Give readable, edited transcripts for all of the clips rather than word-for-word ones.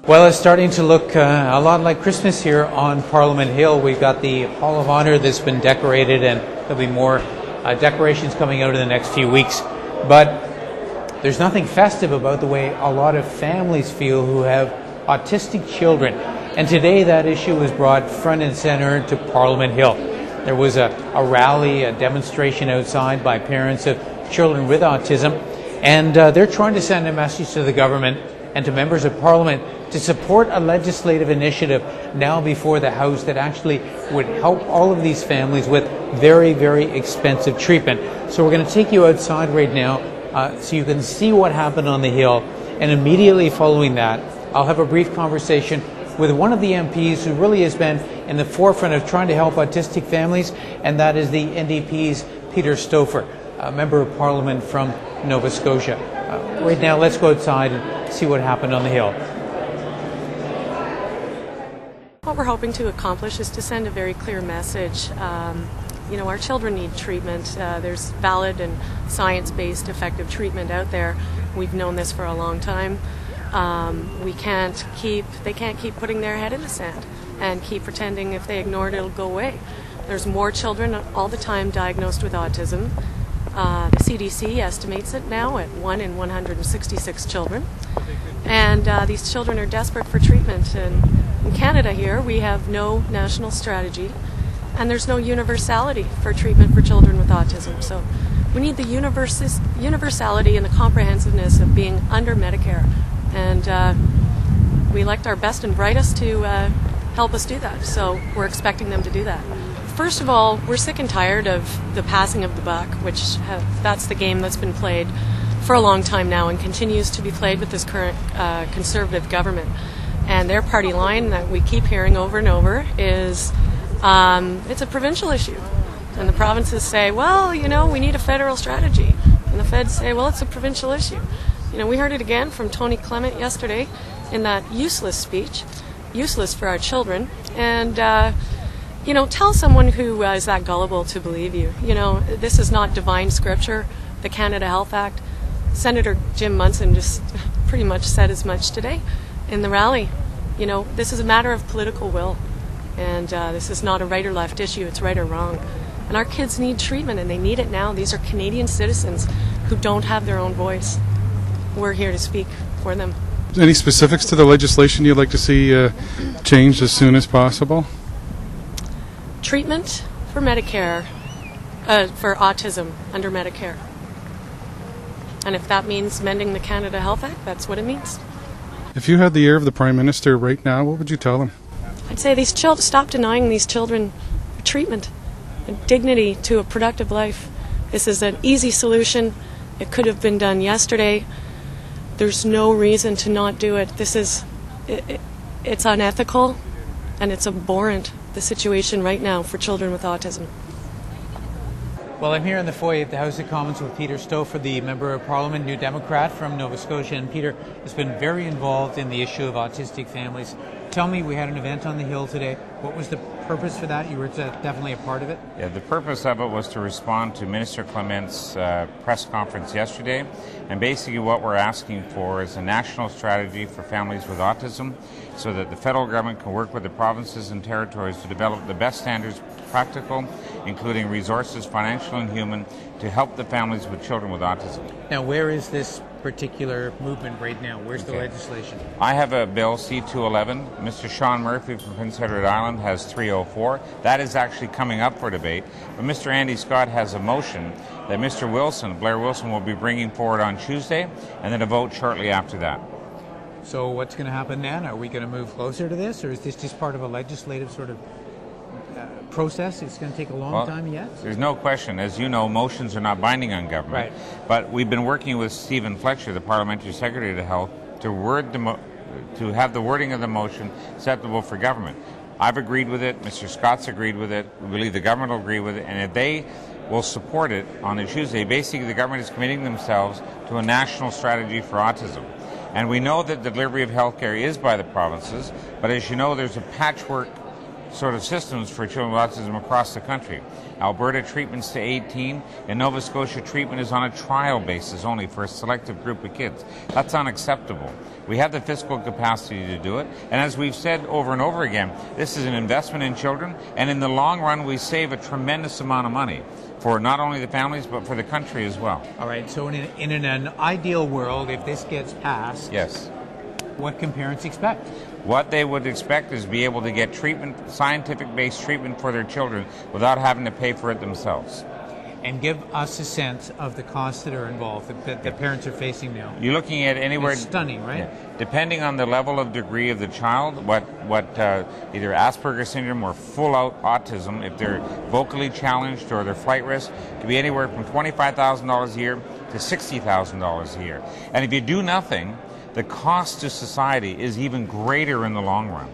Well, it's starting to look a lot like Christmas here on Parliament Hill. We've got the Hall of Honor that's been decorated, and there'll be more decorations coming out in the next few weeks. But there's nothing festive about the way a lot of families feel who have autistic children. And today that issue was brought front and center to Parliament Hill. There was a rally, a demonstration outside by parents of children with autism, and they're trying to send a message to the government and to members of Parliament to support a legislative initiative now before the House that actually would help all of these families with very, very expensive treatment. So we're going to take you outside right now so you can see what happened on the Hill, and immediately following that I'll have a brief conversation with one of the MPs who really has been in the forefront of trying to help autistic families, and that is the NDP's Peter Stouffer, a Member of Parliament from Nova Scotia. Right now, let's go outside and see what happened on the Hill. What we're hoping to accomplish is to send a very clear message. Our children need treatment. There's valid and science-based effective treatment out there. We've known this for a long time. They can't keep putting their head in the sand and keep pretending if they ignore it, it'll go away. There's more children all the time diagnosed with autism. The CDC estimates it now at 1 in 166 children. And these children are desperate for treatment. And in Canada here, we have no national strategy, and there's no universality for treatment for children with autism. So we need the universality and the comprehensiveness of being under Medicare. And we elect our best and brightest to help us do that. So we're expecting them to do that. First of all, we're sick and tired of the passing of the buck, which that's the game that's been played for a long time now and continues to be played with this current Conservative government. And their party line that we keep hearing over and over is it's a provincial issue. And the provinces say, well, we need a federal strategy. And the feds say, well, it's a provincial issue. We heard it again from Tony Clement yesterday in that useless speech, useless for our children. And tell someone who is that gullible to believe you. This is not divine scripture, the Canada Health Act. Senator Jim Munson just pretty much said as much today in the rally. This is a matter of political will. And this is not a right or left issue, it's right or wrong. And our kids need treatment, and they need it now. These are Canadian citizens who don't have their own voice. We're here to speak for them. Any specifics to the legislation you'd like to see changed as soon as possible? Treatment for Medicare, for autism under Medicare. And if that means mending the Canada Health Act, that's what it means. If you had the ear of the Prime Minister right now, what would you tell them? I'd say these stop denying these children treatment and dignity to a productive life. This is an easy solution. It could have been done yesterday. There's no reason to not do it. It's unethical, and it's abhorrent, the situation right now for children with autism. Well, I'm here in the foyer at the House of Commons with Peter Stouffer, the Member of Parliament, New Democrat from Nova Scotia. And Peter has been very involved in the issue of autistic families. Tell me, we had an event on the Hill today. What was the purpose for that? You were definitely a part of it. Yeah, the purpose of it was to respond to Minister Clement's press conference yesterday. And basically what we're asking for is a national strategy for families with autism so that the federal government can work with the provinces and territories to develop the best standards practical, including resources, financial and human, to help the families with children with autism. Now, where is this particular movement right now? Where's the legislation? I have a bill, C-211. Mr. Sean Murphy from Prince Edward Island has 304. That is actually coming up for debate. But Mr. Andy Scott has a motion that Mr. Blair Wilson, will be bringing forward on Tuesday, and then a vote shortly after that. So what's going to happen then? Are we going to move closer to this, or is this just part of a legislative sort of process? It's going to take a long time yet? There's no question. As you know, motions are not binding on government. Right. But we've been working with Stephen Fletcher, the Parliamentary Secretary to Health, to have the wording of the motion acceptable for government. I've agreed with it. Mr. Scott's agreed with it. We believe the government will agree with it. And if they will support it on a Tuesday, basically the government is committing themselves to a national strategy for autism. And we know that the delivery of health care is by the provinces, but as you know, there's a patchwork sort of systems for children with autism across the country. Alberta treatment's to 18, and Nova Scotia treatment is on a trial basis only for a selective group of kids. That's unacceptable. We have the fiscal capacity to do it, and as we've said over and over again, this is an investment in children, and in the long run we save a tremendous amount of money for not only the families but for the country as well. All right, so in an ideal world, if this gets passed, yes, what can parents expect? What they would expect is to be able to get treatment, scientific-based treatment for their children without having to pay for it themselves. And give us a sense of the costs that are involved, that parents are facing now. You're looking at anywhere... It's stunning, right? Yeah. Depending on the level of degree of the child, either Asperger's syndrome or full-out autism, if they're vocally challenged or their flight risk, it can be anywhere from $25,000 a year to $60,000 a year. And if you do nothing, the cost to society is even greater in the long run.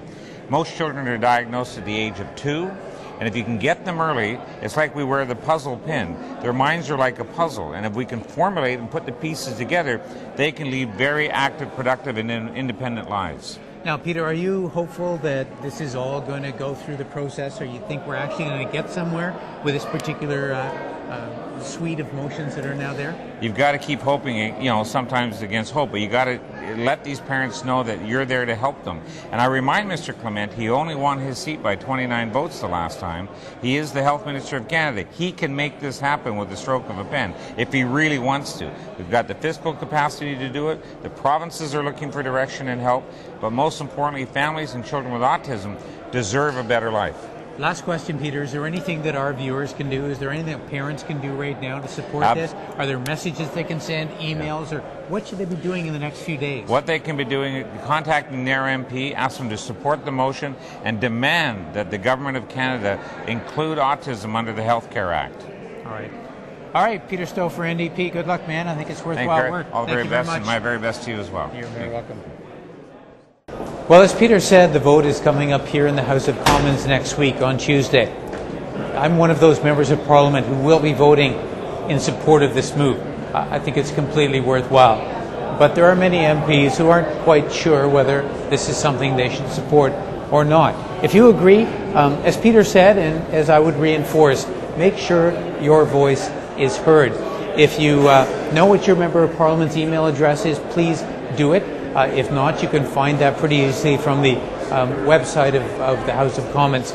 Most children are diagnosed at the age of 2, and if you can get them early, it's like we wear the puzzle pin. Their minds are like a puzzle, and if we can formulate and put the pieces together, they can lead very active, productive, and independent lives. Now, Peter, are you hopeful that this is all going to go through the process, or you think we're actually going to get somewhere with this particular suite of motions that are now there? You've got to keep hoping, sometimes against hope, but you got to let these parents know that you're there to help them. And I remind Mr. Clement, he only won his seat by 29 votes the last time. He is the Health Minister of Canada. He can make this happen with the stroke of a pen if he really wants to. We've got the fiscal capacity to do it. The provinces are looking for direction and help, but most importantly, families and children with autism deserve a better life. Last question, Peter. Is there anything that our viewers can do? Is there anything that parents can do right now to support this? Are there messages they can send, emails, or what should they be doing in the next few days? What they can be doing is contacting their MP, ask them to support the motion, and demand that the Government of Canada include autism under the Health Care Act. All right, Peter Stouffer, NDP, good luck, man. I think it's worthwhile work. All the very best, and my very best to you as well. You're very welcome. Well, as Peter said, the vote is coming up here in the House of Commons next week on Tuesday. I'm one of those members of Parliament who will be voting in support of this move. I think it's completely worthwhile. But there are many MPs who aren't quite sure whether this is something they should support or not. If you agree, as Peter said, and as I would reinforce, make sure your voice is heard. If you know what your Member of Parliament's email address is, please do it. If not, you can find that pretty easily from the website of the House of Commons.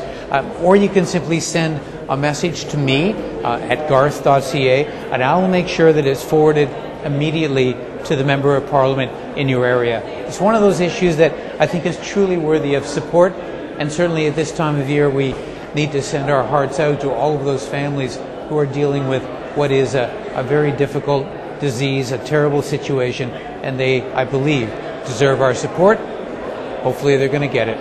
Or you can simply send a message to me at garth.ca, and I will make sure that it's forwarded immediately to the Member of Parliament in your area. It's one of those issues that I think is truly worthy of support, and certainly at this time of year we need to send our hearts out to all of those families who are dealing with what is a very difficult disease, a terrible situation, and they, I believe, deserve our support. Hopefully they're going to get it.